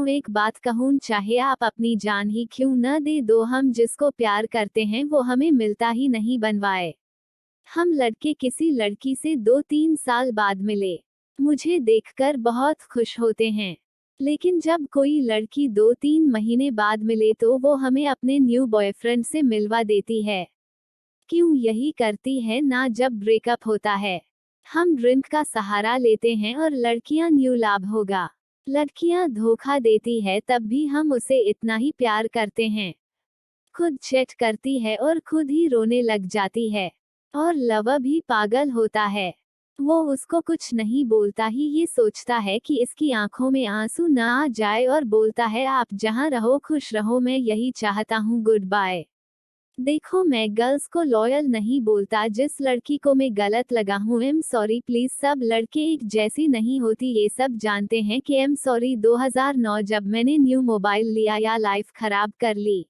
एक बात कहूँ, चाहे आप अपनी जान ही क्यों न दे दो, हम जिसको प्यार करते हैं वो हमें मिलता ही नहीं बनवाए। हम लड़के किसी लड़की से 2-3 साल बाद मिले, मुझे देखकर बहुत खुश होते हैं। लेकिन जब कोई लड़की 2-3 महीने बाद मिले तो वो हमें अपने न्यू बॉयफ्रेंड से मिलवा देती है। क्यों यही करती है ना जब ब्रेकअप होता है। हम ड्रिंक का सहारा लेते हैं और लड़कियां न्यू लाभ होगा। लड़कियां धोखा देती है तब भी हम उसे इतना ही प्यार करते हैं। खुद चैट करती है और खुद ही रोने लग जाती है। और लवर भी पागल होता है। वो उसको कुछ नहीं बोलता ही ये सोचता है कि इसकी आंखों में आंसू न आ जाए और बोलता है आप जहां रहो खुश रहो, मैं यही चाहता हूँ, गुड बाय। देखो, मैं गर्ल्स को लॉयल नहीं बोलता, जिस लड़की को मैं गलत लगा हूँ एम सॉरी प्लीज। सब लड़के एक जैसी नहीं होती, ये सब जानते हैं कि एम सॉरी। 2009 जब मैंने न्यू मोबाइल लिया या लाइफ खराब कर ली।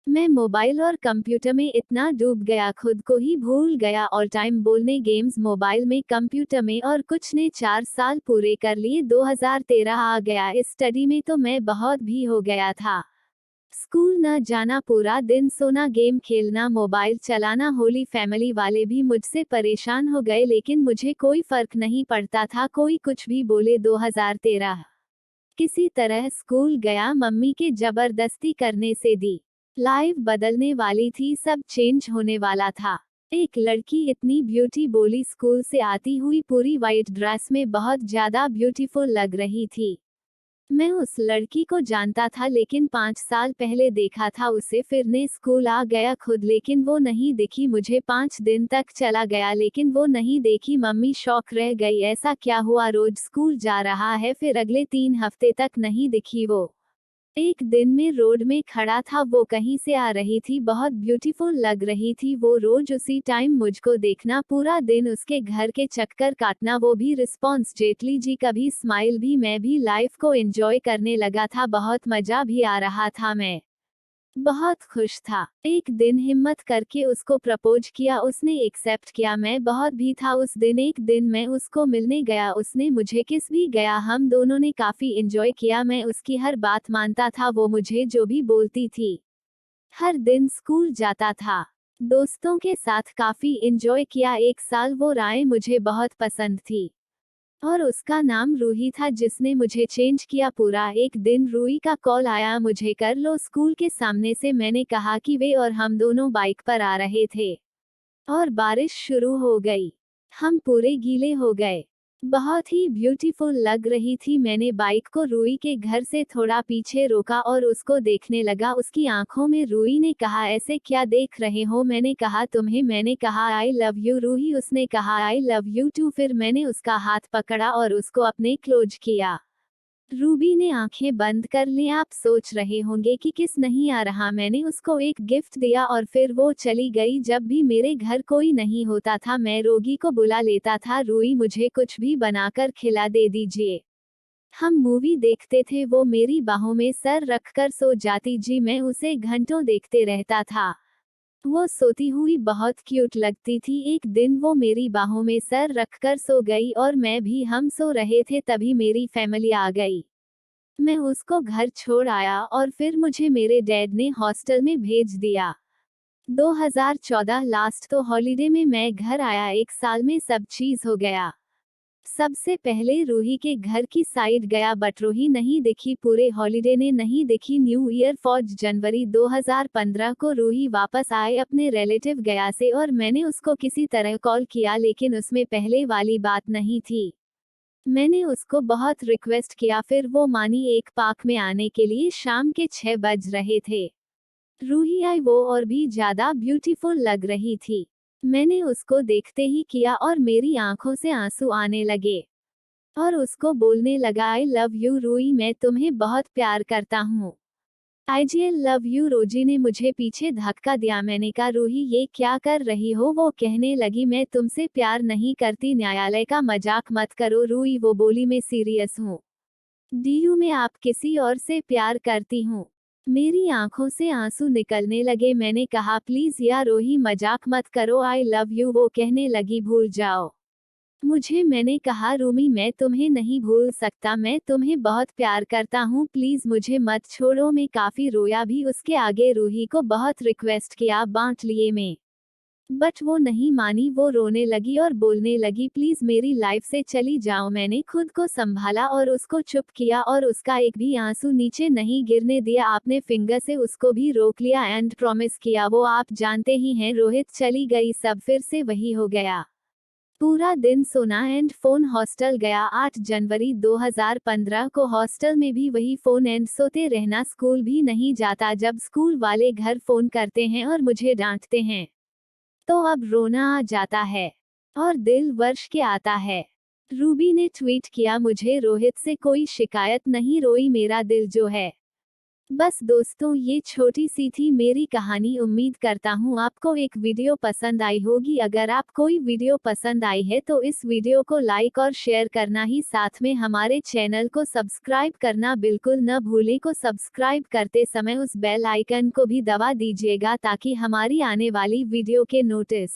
मैं मोबाइल और कंप्यूटर में इतना डूब गया, खुद को ही भूल गया। ऑल टाइम बोलने गेम्स मोबाइल में कंप्यूटर में और कुछ ने 4 साल पूरे कर लिए। 2013 आ गया, इस स्टडी में तो मैं बहुत भी हो गया था। स्कूल न जाना, पूरा दिन सोना, गेम खेलना, मोबाइल चलाना। होली फैमिली वाले भी मुझसे परेशान हो गए लेकिन मुझे कोई फर्क नहीं पड़ता था, कोई कुछ भी बोले। 2013 किसी तरह स्कूल गया, मम्मी के जबरदस्ती करने से दी। लाइफ बदलने वाली थी, सब चेंज होने वाला था। एक लड़की इतनी ब्यूटी बोली, स्कूल से आती हुई पूरी वाइट ड्रेस में बहुत ज्यादा ब्यूटीफुल लग रही थी। मैं उस लड़की को जानता था लेकिन 5 साल पहले देखा था उसे, फिर ने स्कूल आ गया खुद लेकिन वो नहीं दिखी मुझे। 5 दिन तक चला गया लेकिन वो नहीं देखी, मम्मी शॉक रह गई, ऐसा क्या हुआ, रोज स्कूल जा रहा है। फिर अगले 3 हफ्ते तक नहीं दिखी वो। एक दिन में रोड में खड़ा था, वो कहीं से आ रही थी, बहुत ब्यूटीफुल लग रही थी वो। रोज उसी टाइम मुझको देखना, पूरा दिन उसके घर के चक्कर काटना, वो भी रिस्पॉन्स जेटली जी, कभी स्माइल भी। मैं भी लाइफ को एंजॉय करने लगा था, बहुत मजा भी आ रहा था, मैं बहुत खुश था। एक दिन हिम्मत करके उसको प्रपोज किया, उसने एक्सेप्ट किया, मैं बहुत भी था उस दिन। एक दिन मैं उसको मिलने गया, उसने मुझे किस भी गया, हम दोनों ने काफी एंजॉय किया। मैं उसकी हर बात मानता था, वो मुझे जो भी बोलती थी। हर दिन स्कूल जाता था, दोस्तों के साथ काफी एंजॉय किया। 1 साल वो राय मुझे बहुत पसंद थी और उसका नाम रूही था, जिसने मुझे चेंज किया पूरा। एक दिन रूही का कॉल आया, मुझे कर लो स्कूल के सामने से। मैंने कहा कि वे और हम दोनों बाइक पर आ रहे थे और बारिश शुरू हो गई, हम पूरे गीले हो गए। बहुत ही ब्यूटीफुल लग रही थी। मैंने बाइक को रूही के घर से थोड़ा पीछे रोका और उसको देखने लगा, उसकी आंखों में। रूही ने कहा ऐसे क्या देख रहे हो, मैंने कहा तुम्हें। मैंने कहा आई लव यू रूही, उसने कहा आई लव यू टू। फिर मैंने उसका हाथ पकड़ा और उसको अपने क्लोज किया। रूबी ने आंखें बंद कर ली। आप सोच रहे होंगे कि किस नहीं आ रहा, मैंने उसको एक गिफ्ट दिया और फिर वो चली गई। जब भी मेरे घर कोई नहीं होता था मैं रोगी को बुला लेता था, रूही मुझे कुछ भी बनाकर खिला दे दीजिए। हम मूवी देखते थे, वो मेरी बाहों में सर रखकर सो जाती जी, मैं उसे घंटों देखते रहता था। वो सोती हुई बहुत क्यूट लगती थी। एक दिन वो मेरी बाहों में सर रखकर सो गई और मैं भी, हम सो रहे थे तभी मेरी फैमिली आ गई। मैं उसको घर छोड़ आया और फिर मुझे मेरे डैड ने हॉस्टल में भेज दिया। 2014 लास्ट तो हॉलिडे में मैं घर आया, 1 साल में सब चीज हो गया। सबसे पहले रूही के घर की साइड गया बट रूही नहीं दिखी, पूरे हॉलिडे ने नहीं दिखी। न्यू ईयर 4 जनवरी 2015 को रूही वापस आए अपने रिलेटिव गया से और मैंने उसको किसी तरह कॉल किया लेकिन उसमें पहले वाली बात नहीं थी। मैंने उसको बहुत रिक्वेस्ट किया, फिर वो मानी। एक पार्क में आने के लिए शाम के 6 बज रहे थे। रूही आई, वो और भी ज्यादा ब्यूटीफुल लग रही थी। मैंने उसको देखते ही किया और मेरी आंखों से आंसू आने लगे और उसको बोलने लगा आई लव यू रूही, मैं तुम्हें बहुत प्यार करता हूँ। I love you. रोजी ने मुझे पीछे धक्का दिया, मैंने कहा रूही ये क्या कर रही हो। वो कहने लगी मैं तुमसे प्यार नहीं करती, न्यायालय का मजाक मत करो रूही। वो बोली मैं सीरियस हूँ, डीयू में आप किसी और से प्यार करती हूँ। मेरी आंखों से आंसू निकलने लगे। मैंने कहा प्लीज यार रूही मजाक मत करो, आई लव यू। वो कहने लगी भूल जाओ। मैंने कहा रूमी मैं तुम्हें नहीं भूल सकता, मैं तुम्हें बहुत प्यार करता हूँ, प्लीज मुझे मत छोड़ो। मैं काफी रोया भी। उसके आगे रूही को बहुत रिक्वेस्ट किया, बांट लिए मैं, बट वो नहीं मानी। वो रोने लगी और बोलने लगी प्लीज मेरी लाइफ से चली जाओ। मैंने खुद को संभाला और उसको चुप किया और उसका एक भी आंसू नीचे नहीं गिरने दिया। आपने फिंगर से उसको भी रोक लिया एंड प्रॉमिस किया। वो आप जानते ही हैं, रोहित चली गई, सब फिर से वही हो गया। पूरा दिन सोना एंड फोन। हॉस्टल गया 8 जनवरी 2015 को। हॉस्टल में भी वही फोन एंड सोते रहना। स्कूल भी नहीं जाता। जब स्कूल वाले घर फोन करते हैं और मुझे डांटते हैं तो अब रोना आ जाता है और दिल वर्ष के आता है। रूबी ने ट्वीट किया, मुझे रोहित से कोई शिकायत नहीं, रोई मेरा दिल जो है। बस दोस्तों, ये छोटी सी थी मेरी कहानी। उम्मीद करता हूँ आपको एक वीडियो पसंद आई होगी। अगर आप कोई वीडियो पसंद आई है तो इस वीडियो को लाइक और शेयर करना ही साथ में हमारे चैनल को सब्सक्राइब करना बिल्कुल न भूलें। को सब्सक्राइब करते समय उस बेल आइकन को भी दबा दीजिएगा ताकि हमारी आने वाली वीडियो के नोटिस